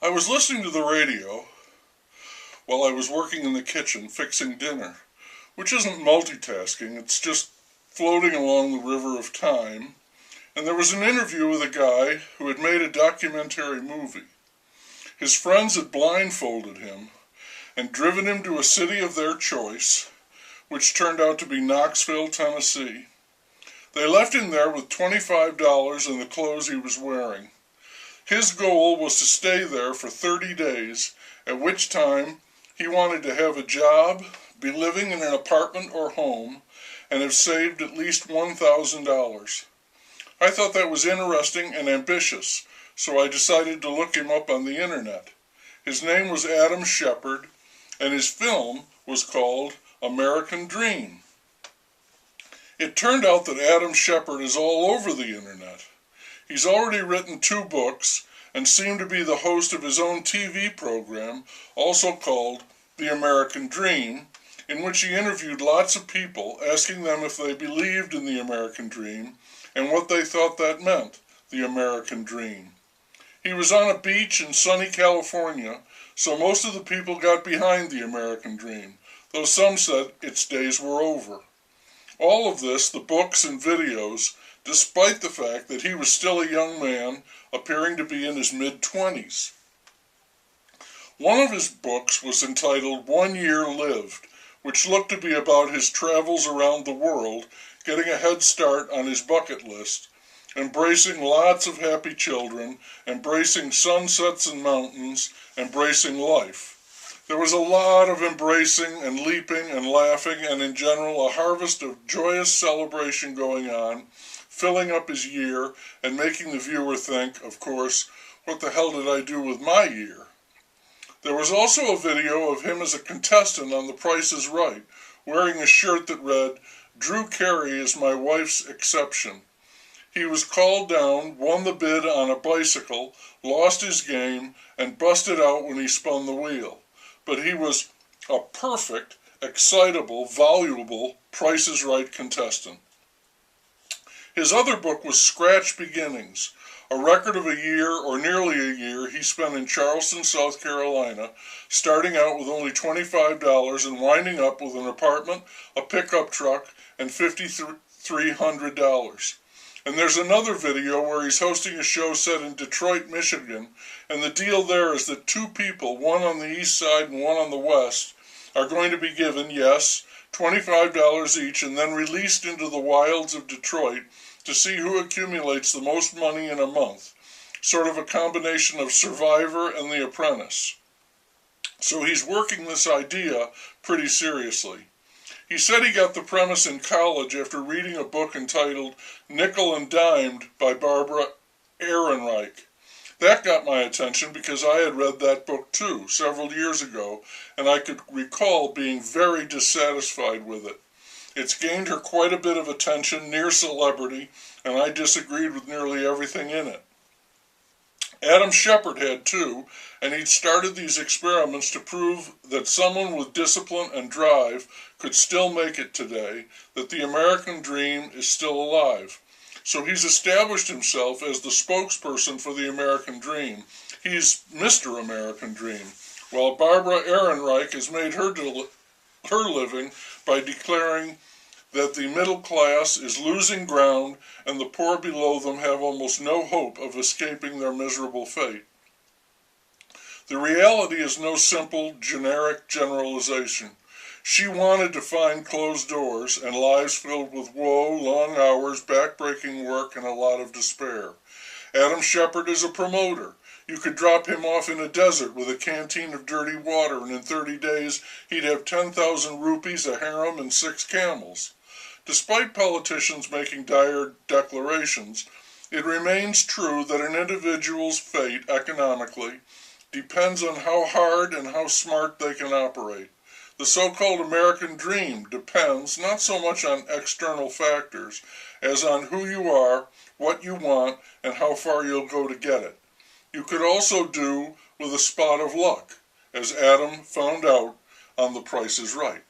I was listening to the radio while I was working in the kitchen fixing dinner, which isn't multitasking, it's just floating along the river of time, and there was an interview with a guy who had made a documentary movie. His friends had blindfolded him and driven him to a city of their choice, which turned out to be Knoxville, Tennessee. They left him there with $25 and the clothes he was wearing. His goal was to stay there for 30 days, at which time he wanted to have a job, be living in an apartment or home, and have saved at least $1,000. I thought that was interesting and ambitious, so I decided to look him up on the internet. His name was Adam Shepard, and his film was called American Dream. It turned out that Adam Shepard is all over the internet. He's already written 2 books and seemed to be the host of his own TV program, also called The American Dream, in which he interviewed lots of people, asking them if they believed in the American Dream and what they thought that meant, the American Dream. He was on a beach in sunny California, so most of the people got behind the American Dream, though some said its days were over. All of this, the books and videos, despite the fact that he was still a young man, appearing to be in his mid-20s. One of his books was entitled 1 Year Lived, which looked to be about his travels around the world, getting a head start on his bucket list, embracing lots of happy children, embracing sunsets and mountains, embracing life. There was a lot of embracing and leaping and laughing, and in general a harvest of joyous celebration going on, filling up his year and making the viewer think, of course, what the hell did I do with my year? There was also a video of him as a contestant on The Price is Right, wearing a shirt that read, "Drew Carey is my wife's exception." He was called down, won the bid on a bicycle, lost his game, and busted out when he spun the wheel. But he was a perfect, excitable, voluble Price is Right contestant. His other book was Scratch Beginnings, a record of a year or nearly a year he spent in Charleston, South Carolina, starting out with only $25 and winding up with an apartment, a pickup truck, and $5,300. And there's another video where he's hosting a show set in Detroit, Michigan, and the deal there is that 2 people, one on the east side and one on the west, are going to be given, yes, $25 each and then released into the wilds of Detroit to see who accumulates the most money in a month, sort of a combination of Survivor and The Apprentice. So he's working this idea pretty seriously. He said he got the premise in college after reading a book entitled Nickel and Dimed by Barbara Ehrenreich. That got my attention because I had read that book too, several years ago, and I could recall being very dissatisfied with it. It's gained her quite a bit of attention, near celebrity, and I disagreed with nearly everything in it. Adam Shepard had too, and he'd started these experiments to prove that someone with discipline and drive could still make it today, that the American dream is still alive. So he's established himself as the spokesperson for the American dream. He's Mr. American Dream, while Barbara Ehrenreich has made her living by declaring that the middle class is losing ground and the poor below them have almost no hope of escaping their miserable fate. The reality is no simple, generic generalization. She wanted to find closed doors and lives filled with woe, long hours, back-breaking work, and a lot of despair. Adam Shepard is a promoter. You could drop him off in a desert with a canteen of dirty water, and in 30 days he'd have 10,000 rupees, a harem, and 6 camels. Despite politicians making dire declarations, it remains true that an individual's fate economically depends on how hard and how smart they can operate. The so-called American dream depends not so much on external factors as on who you are, what you want, and how far you'll go to get it. You could also do with a spot of luck, as Adam found out on The Price is Right.